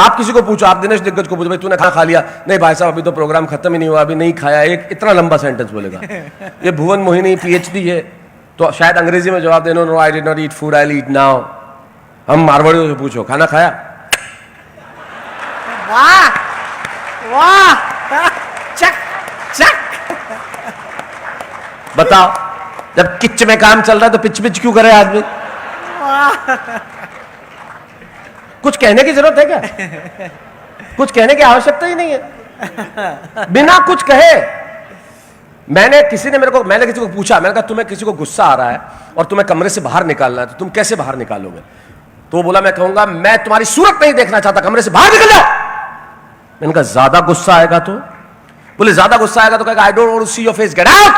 आप किसी को पूछो, आप दिनेश दिग्गज को पूछो, भाई तूने खाना खा लिया? नहीं भाई साहब अभी तो प्रोग्राम खत्म ही नहीं हुआ, अभी नहीं खाया। एक इतना लंबा सेंटेंस बोलेगा। ये भुवन मोहिनी पीएचडी है तो शायद अंग्रेजी में जवाब देना, no I did not eat food, I will eat now. हम मारवाड़ियों से पूछो, खाना खाया? वाह वाह, चक चक। बताओ, जब किच में काम चल रहा है तो पिच पिच क्यों करे आदमी? कुछ कहने की जरूरत है क्या? कुछ कहने की आवश्यकता ही नहीं है। बिना कुछ कहे मैंने किसी को पूछा, मैंने कहा तुम्हें किसी को गुस्सा आ रहा है और तुम्हें कमरे से बाहर निकालना है तो तुम कैसे बाहर निकालोगे? तो वो बोला मैं कहूंगा मैं तुम्हारी सूरत नहीं देखना चाहता, कमरे से बाहर निकल जाओ। मैंने कहा ज्यादा गुस्सा आएगा तो? बोले ज्यादा गुस्सा आएगा तो कहेगा I don't want to see your face, get out.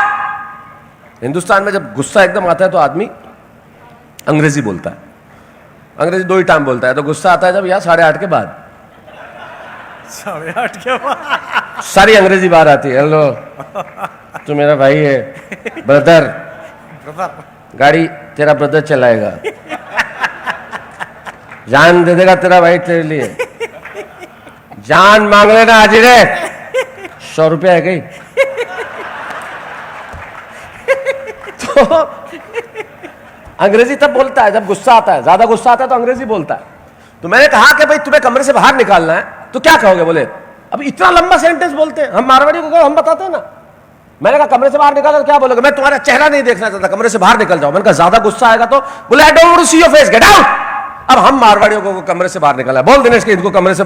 Hindustan में जब गुस्सा एकदम आता है तो आदमी अंग्रेजी बोलता है। अंग्रेजी 2 ही टाइम बोलता है, तो गुस्सा आता है जब या 8:30 के बाद। 8:30 के बाद सारी अंग्रेजी बाहर आती है। हेलो, तू मेरा भाई है, ब्रदर, गाड़ी तेरा ब्रदर चलाएगा, जान दे देगा तेरा भाई तेरे लिए, जान मांग लेना आज रे, 100 रुपया है गई। तो अंग्रेजी तब बोलता है जब गुस्सा आता है, ज्यादा गुस्सा आता है तो अंग्रेजी बोलता है। तो मैंने कहा कि भाई तुम्हें कमरे से बाहर निकालना है तो क्या कहोगे? बोले अब इतना लंबा सेंटेंस बोलते हैं हम मारवाड़ी को, हम बताते हैं ना। मैंने कहा कमरे से बाहर निकालो तो क्या बोलोगे? मैं तुम्हारा चेहरा नहीं देखना चाहता, कमरे से बाहर निकल जाओ। मैंने कहा ज्यादा गुस्सा आएगा तो? बोले I don't want to see your face, get out. अब हम मारवाड़ियों को कमरे से बाहर निकाला। बोल दिनेश के इनको कमरे से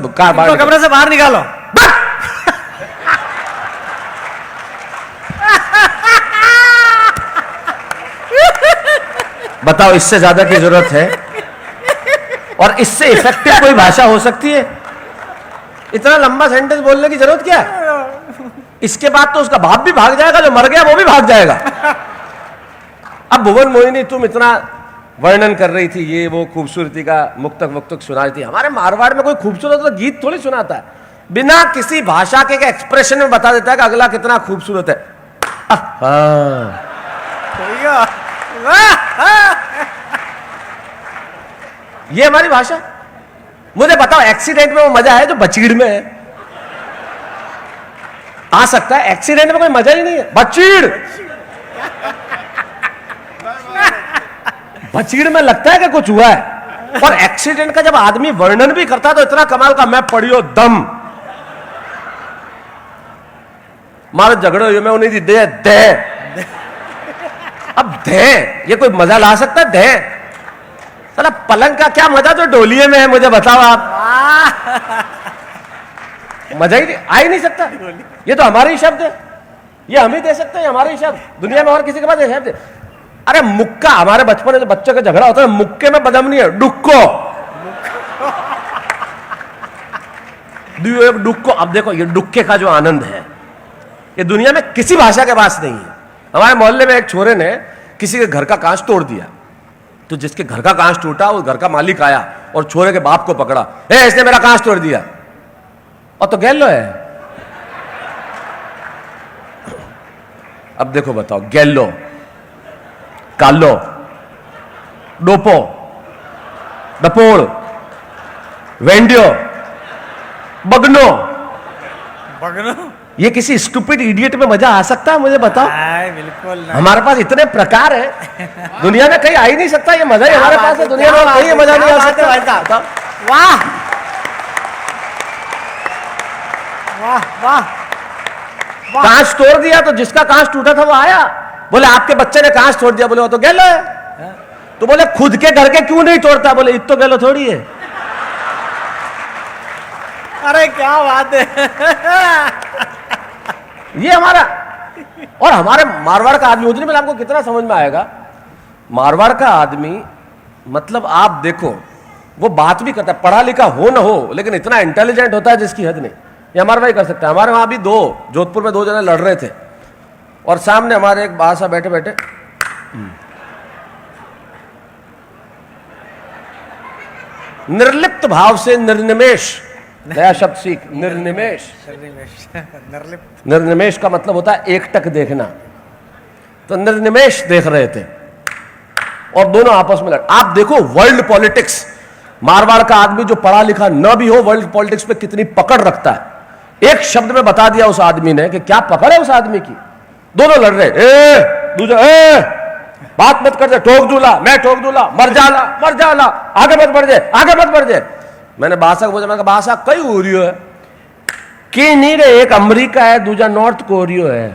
बाहर निकालो। बताओ इससे ज्यादा की जरूरत है? और इससे इफेक्टिव कोई भाषा हो सकती है? इतना लंबा सेंटेंस बोलने की जरूरत क्या है? इसके बाद तो उसका बाप भी भाग जाएगा, जो मर गया वो भी भाग जाएगा। अब भुवन मोहिनी तुम इतना वर्णन कर रही थी, ये वो खूबसूरती का मुक्तक मुक्तक सुना रही थी। हमारे मारवाड़ में कोई खूबसूरत तो गीत थोड़ी सुनाता है, बिना किसी भाषा के एक्सप्रेशन में बता देता है कि अगला कितना खूबसूरत है। ये हमारी भाषा। मुझे बताओ एक्सीडेंट में वो मजा है जो बचीड़ में है? आ सकता है? एक्सीडेंट में कोई मजा ही नहीं है। बचीड़ में लगता है कि कुछ हुआ है, और एक्सीडेंट का जब आदमी वर्णन भी करता है तो इतना कमाल का, मैं पढ़ियो दम मारो झगड़ो मैं उन्हीं दी दे दे। अब दे ये कोई मजा ला सकता है? दे साला पलंग का क्या मजा जो डोलिये में है, मुझे बताओ आप। मजा ही आ ही नहीं सकता। ये तो हमारे ही शब्द है, ये हम ही दे सकते हैं, हमारे ही शब्द, दुनिया में और किसी के पास ये शब्द है। अरे मुक्का, हमारे बचपन में जो बच्चों का झगड़ा होता है, मुक्के में बदम नहीं है, डुक्को। डुक्को। अब देखो ये डुक्के का जो आनंद है ये दुनिया में किसी भाषा के पास नहीं है। हमारे मोहल्ले में एक छोरे ने किसी के घर का कांच तोड़ दिया, तो जिसके घर का कांच टूटा वो घर का मालिक आया और छोरे के बाप को पकड़ा, इसने मेरा कांच तोड़ दिया। और तो गैलो है। अब देखो बताओ, गैलो, कालो, डोपो, डपोड़, वेंडियो, बगनो, ये किसी स्टूपिड इडियट में मजा आ सकता है? मुझे बताओ। बिल्कुल नहीं। हमारे पास इतने प्रकार है, दुनिया में कहीं आ ही नहीं सकता ये मजा ही हमारे पास है। दुनिया में कहीं मजा नहीं आ सकता। वाह वाह वाह। कांच तोड़ दिया तो जिसका कांच टूटा था वो आया, बोले आपके बच्चे ने कांच तोड़ दिया। बोले वो तो गैलो है। तो बोले खुद के घर के क्यों नहीं तोड़ता? बोले इत तो गैलो थोड़ी है। अरे क्या बात है। ये हमारा, और हमारे मारवाड़ का आदमी, उतने में आपको कितना समझ में आएगा। मारवाड़ का आदमी मतलब आप देखो, वो बात भी करता है, पढ़ा लिखा हो ना हो, लेकिन इतना इंटेलिजेंट होता है जिसकी हद नहीं। ये हमारे भाई कर सकता है। हमारे वहां भी जोधपुर में 2 जने लड़ रहे थे और सामने हमारे एक बासा बैठे बैठे निर्लिप्त भाव से निर्निमेष, नया शब्द सीख, निर्निमेष। निर्निमेष का मतलब होता है एकटक देखना। तो निर्निमेष देख रहे थे और दोनों आपस में लड़। आप देखो वर्ल्ड पॉलिटिक्स, मारवाड़ का आदमी जो पढ़ा लिखा न भी हो, वर्ल्ड पॉलिटिक्स पे कितनी पकड़ रखता है। एक शब्द में बता दिया उस आदमी ने कि क्या पकड़ है उस आदमी की। दोनों लड़ रहे, दूसरा बात मत कर दे, ठोक दूला, मैं ठोक दूला, मर जाला, आगे मत बढ़ जाए, आगे मत बढ़ जाए। मैंने बादशाह को बोला, मैं बादशाह कई हो रही है कि नहीं रे, एक अमेरिका है, दूसरा नॉर्थ कोरिया है।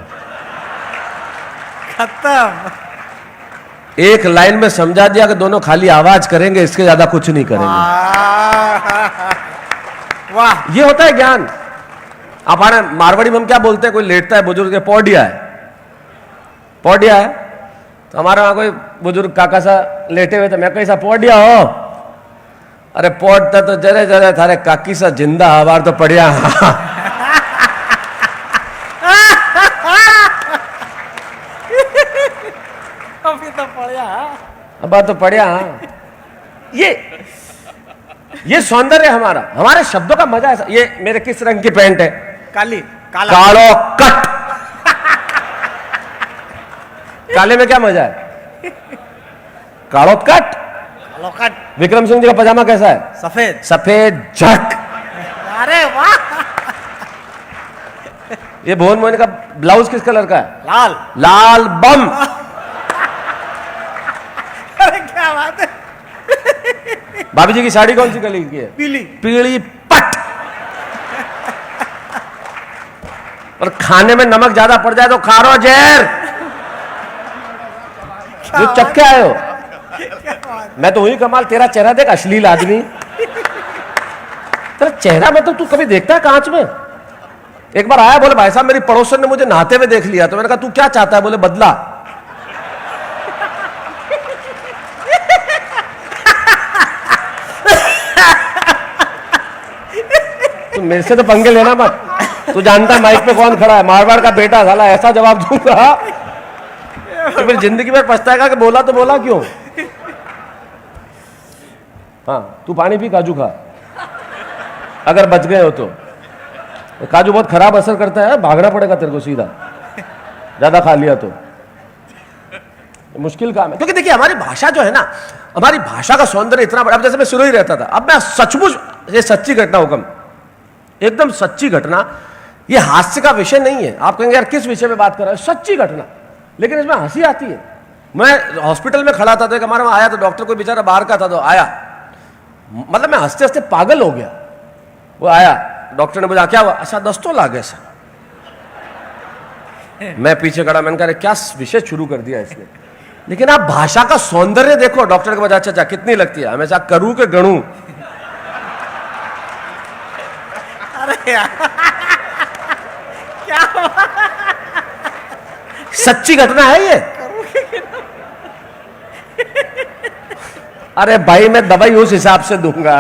खत्म। एक लाइन में समझा दिया कि दोनों खाली आवाज करेंगे, इसके ज्यादा कुछ नहीं करेंगे। वाह, ये होता है ज्ञान। हमारे मारवाड़ी में हम क्या बोलते हैं, कोई लेटता है बुजुर्ग, पौडिया है, पौडिया है। तो हमारे वहां कोई बुजुर्ग काका सा लेटे हुए थे, मैं कैसा पौडिया हो, अरे पौडता तो जरे जरे थारे काकी सा जिंदा हवार तो पड़िया। अभी तो पढ़िया। अब तो पढ़िया। ये सौंदर्य हमारा, हमारे शब्दों का मजा है। ये मेरे किस रंग की पैंट है? काली, काला, कालो कट। काले में क्या मजा है? कालो कट। लोकट, विक्रम सिंह जी का पजामा कैसा है? सफेद, सफेद झक। अरे वाह, ये भुवन मोहन का ब्लाउज किस कलर का है? लाल, लाल बम। अरे क्या बात है। भाभी जी की साड़ी कौन सी कलर की है? पीली, पीली पट। और खाने में नमक ज्यादा पड़ जाए तो खारो जहर। जो चख के आए हो। मैं तो वही कमाल, तेरा चेहरा देख, अश्लील आदमी। तेरा चेहरा मतलब तू कभी देखता है कांच में? एक बार आया, बोले भाई साहब मेरी पड़ोसन ने मुझे नहाते हुए देख लिया। तो मैंने कहा तू क्या चाहता है? बोले बदला। तू मेरे से तो पंगे लेना मत। तू जानता है माइक पे कौन खड़ा है, मारवाड़ का बेटा। साला ऐसा जवाब दूंगा तो फिर जिंदगी में पछताएगा कि बोला तो बोला क्यों। हाँ, तू पानी पी, काजू खा, अगर बच गए हो तो। काजू बहुत खराब असर करता है, भागना पड़ेगा तेरे को सीधा, ज्यादा खा लिया तो। मुश्किल काम है, क्योंकि देखिए हमारी भाषा जो है ना, हमारी भाषा का सौंदर्य इतना बड़ा। अब जैसे मैं सिरोही रहता था, अब मैं सचमुच, ये सच्ची घटना हुक्म, एकदम सच्ची घटना, ये हास्य का विषय नहीं है। आप कहेंगे यार किस विषय में बात कर रहा है, सच्ची घटना, लेकिन इसमें हंसी आती है। मैं हॉस्पिटल में खड़ा था तो एक हमारे वहां आया, तो डॉक्टर कोई बेचारा बाहर का था, तो आया, मतलब मैं हंसते हंसते पागल हो गया। वो आया, डॉक्टर ने बोला क्या हुआ? अच्छा दस्तों लागे सर। मैं पीछे खड़ा, मैंने कहा क्या विषय शुरू कर दिया इसने। लेकिन आप भाषा का सौंदर्य देखो। डॉक्टर के बजाय अच्छा कितनी लगती है, हमेशा करूं के गणू। अरे यार, क्या सच्ची घटना है ये। अरे भाई मैं दवाई उस हिसाब से दूंगा,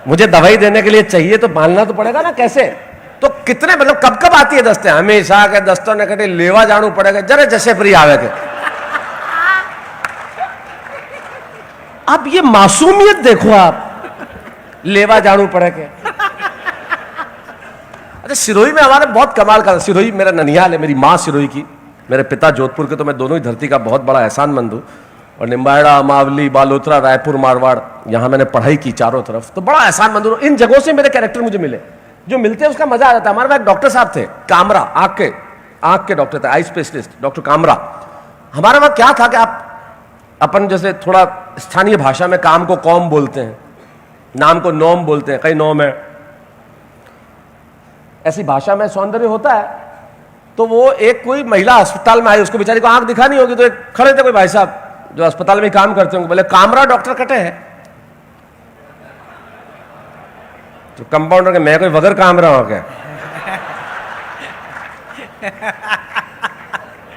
मुझे दवाई देने के लिए चाहिए तो मानना तो पड़ेगा ना। कैसे? तो कितने, मतलब कब कब आती है दस्ते? हमेशा के दस्तों ने कटे लेवा जानू पड़ेगा, जरे जैसे फ्री आवे के। अब ये मासूमियत देखो आप, लेवा जानू पड़ेगा। अच्छा सिरोही में हमारे बहुत कमाल का, सिरोही मेरा ननिहाल है, मेरी माँ सिरोही की, मेरे पिता जोधपुर के, तो मैं दोनों ही धरती का बहुत बड़ा एहसानमंद हूँ। और निम्बाड़ा, मावली, बालोतरा, रायपुर, मारवाड़, यहाँ मैंने पढ़ाई की चारों तरफ, तो बड़ा एहसानमंद हूँ। इन जगहों से मेरे कैरेक्टर मुझे मिले, जो मिलते हैं उसका मजा आ जाता है। हमारे पास एक डॉक्टर साहब थे, कामरा, आंख के डॉक्टर थे, आई स्पेशलिस्ट डॉक्टर कामरा। हमारे वहां क्या था कि आप अपन जैसे थोड़ा स्थानीय भाषा में काम को कौम बोलते हैं, नाम को नोम बोलते हैं, कई नोम है, ऐसी भाषा में सौंदर्य होता है। तो वो एक कोई महिला अस्पताल में आई, उसको बेचारी को आंख दिखानी होगी, तो एक खड़े थे कोई भाई साहब जो अस्पताल में काम करते होंगे, बोले कामरा डॉक्टर कटे हैं। तो कंपाउंडर के, मैं कोई वगर कामरा हो क्या?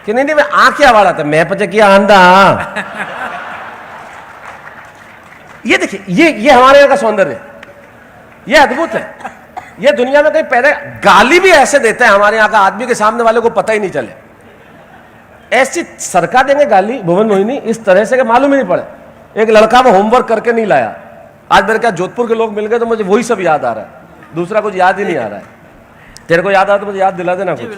कि नहीं मैं आंख क्या वाला था, मैं पचे किया आंधा। ये देखिए, ये हमारे यहाँ का सौंदर्य, ये अद्भुत है। ये दुनिया में कहीं पहले गाली भी ऐसे देते हैं हमारे यहाँ का आदमी के सामने वाले को पता ही नहीं चले। ऐसी सरका देंगे गाली भुवन मोहिनी इस तरह से कि मालूम ही नहीं पड़े। एक लड़का वो होमवर्क करके नहीं लाया, आज मेरे क्या जोधपुर के लोग मिल गए तो मुझे वही सब याद आ रहा है, दूसरा कुछ याद ही नहीं आ रहा है। तेरे को याद आ तो मुझे याद दिला देना कुछ।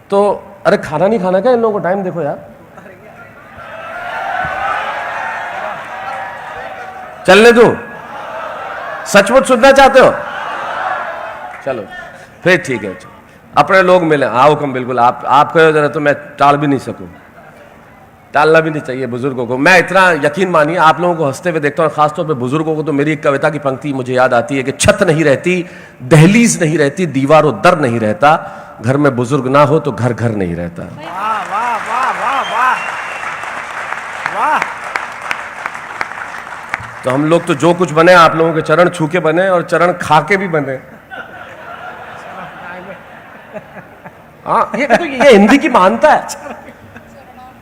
तो अरे खाना नहीं खाना क्या इन लोगों को? टाइम देखो यार। चलने दूं? सचमुच सुनना चाहते हो? चलो फिर ठीक है, अपने लोग मिले, आओ कम, बिल्कुल आप कहो जरा तो मैं टाल भी नहीं सकूं, टालना भी नहीं चाहिए बुजुर्गों को। मैं इतना यकीन मानिए आप लोगों को हंसते हुए देखता हूँ, खासतौर पे बुजुर्गों को, तो मेरी एक कविता की पंक्ति मुझे याद आती है कि छत नहीं रहती, दहलीज नहीं रहती, दीवारों दर नहीं रहता, घर में बुजुर्ग ना हो तो घर घर नहीं रहता। वाह वाह वाह वाह वाह वाह। तो हम लोग तो जो कुछ बने आप लोगों के चरण छू के बने और चरण खा के भी बने। हाँ, ये हिंदी की महानता है।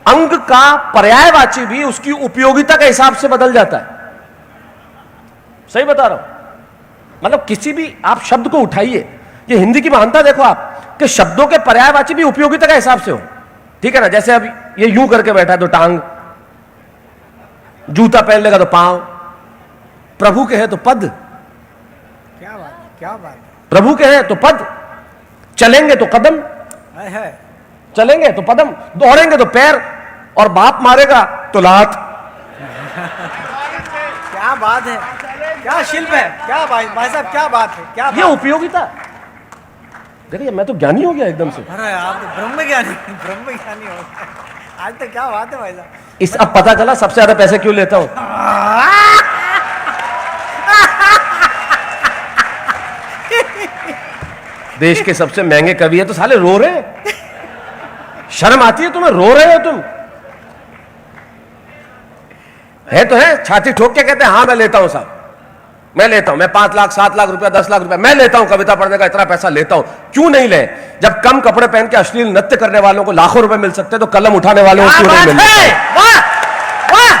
अंग का पर्यायवाची भी उसकी उपयोगिता के हिसाब से बदल जाता है। सही बता रहा हूं, मतलब किसी भी आप शब्द को उठाइए, ये हिंदी की महानता देखो आप कि शब्दों के पर्यायवाची भी उपयोगिता के हिसाब से हो। ठीक है ना, जैसे अब ये यूं करके बैठा है तो टांग, जूता पहन लेगा तो पांव, प्रभु के है तो पद, क्या बात है, क्या बात है। प्रभु के है तो पद, चलेंगे तो कदम, है चलेंगे तो पदम, दौड़ेंगे तो पैर, और बाप मारेगा तो लात। क्या बात है, क्या शिल्प है, क्या भाई साहब, क्या बात है, क्या ये उपयोगिता। देखिए मैं तो ज्ञानी हो गया एकदम से। अरे आप तो ब्रह्म ज्ञानी हो गए। आज तो क्या बात है भाई साहब। इस अब पता चला सबसे ज्यादा पैसे क्यों लेता हूं। देश के सबसे महंगे कवि है तो साले रो रहे हैं, शर्म आती है तुम्हें, रो रहे हो तुम। है तो है, छाती ठोक के कहते हैं हाँ मैं लेता हूं साहब, मैं लेता हूं, मैं 5 लाख 7 लाख रुपया 10 लाख रुपया मैं लेता हूं, कविता पढ़ने का इतना पैसा लेता हूं। क्यों नहीं ले? जब कम कपड़े पहन के अश्लील नृत्य करने वालों को लाखों रुपए मिल सकते तो कलम उठाने वालों को क्यों नहीं मिल सकते? वाह वाह,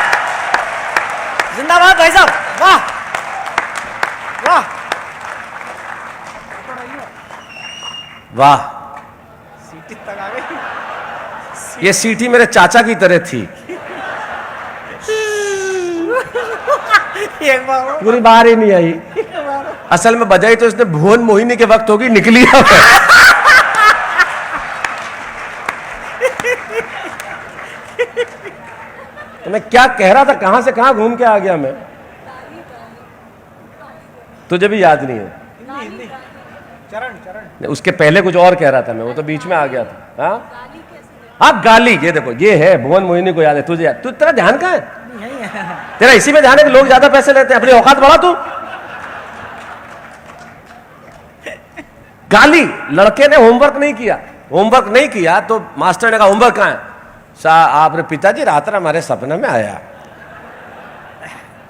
जिंदाबाद भाई साहब, वाह वाह वाह। सीटी तक आ गई। ये सीटी मेरे चाचा की तरह थी, एक बार और। पूरी बार ही नहीं आई। असल में बजाई तो इसने भुवन मोहिनी के वक्त होगी, निकली है। तो मैं क्या कह रहा था, कहां से कहां घूम के आ गया मैं, तुझे भी याद नहीं है। हिंदी चरण उसके पहले कुछ और कह रहा था मैं, वो तो बीच में आ गया था। हाँ हाँ, गाली, ये देखो ये है, भुवन मोहिनी को याद है, तुझे याद, तू तेरा ध्यान कहां है? तेरा इसी में ध्यान है कि लोग ज्यादा पैसे लेते हैं, अपनी औकात बढ़ा तू। गाली, लड़के ने होमवर्क नहीं किया, होमवर्क नहीं किया तो मास्टर ने कहा होमवर्क कहां है? आपने पिताजी रात हमारे सपने में आया,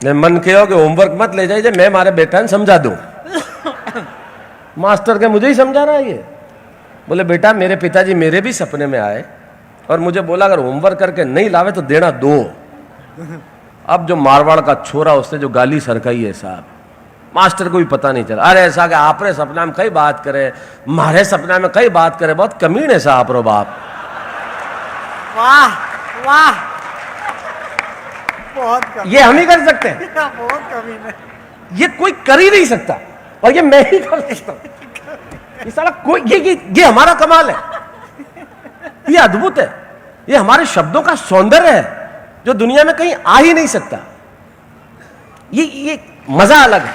ने मन किया कि होमवर्क मत ले जाइए, मैं हमारे बेटा ने समझा दूं। मास्टर के मुझे ही समझाना है ये? बोले बेटा मेरे पिताजी मेरे भी सपने में आए और मुझे बोला अगर होमवर्क करके नहीं लावे तो देना 2। अब जो मारवाड़ का छोरा उसने जो गाली सरकाई है साहब, मास्टर को भी पता नहीं चला। अरे ऐसा कि आपरे सपना में कई बात करे, मारे सपना में कई बात करे, बहुत कमीन है साहब रो बाप। वाह वाह, बहुत कम, ये हम ही कर सकते हैं, बहुत कमी है। ये कोई कर ही नहीं सकता और ये मैं ही कर सकता हूं। ये साला कोई, ये हमारा कमाल है, ये अद्भुत है, ये हमारे शब्दों का सौंदर्य है जो दुनिया में कहीं आ ही नहीं सकता। ये मजा अलग है।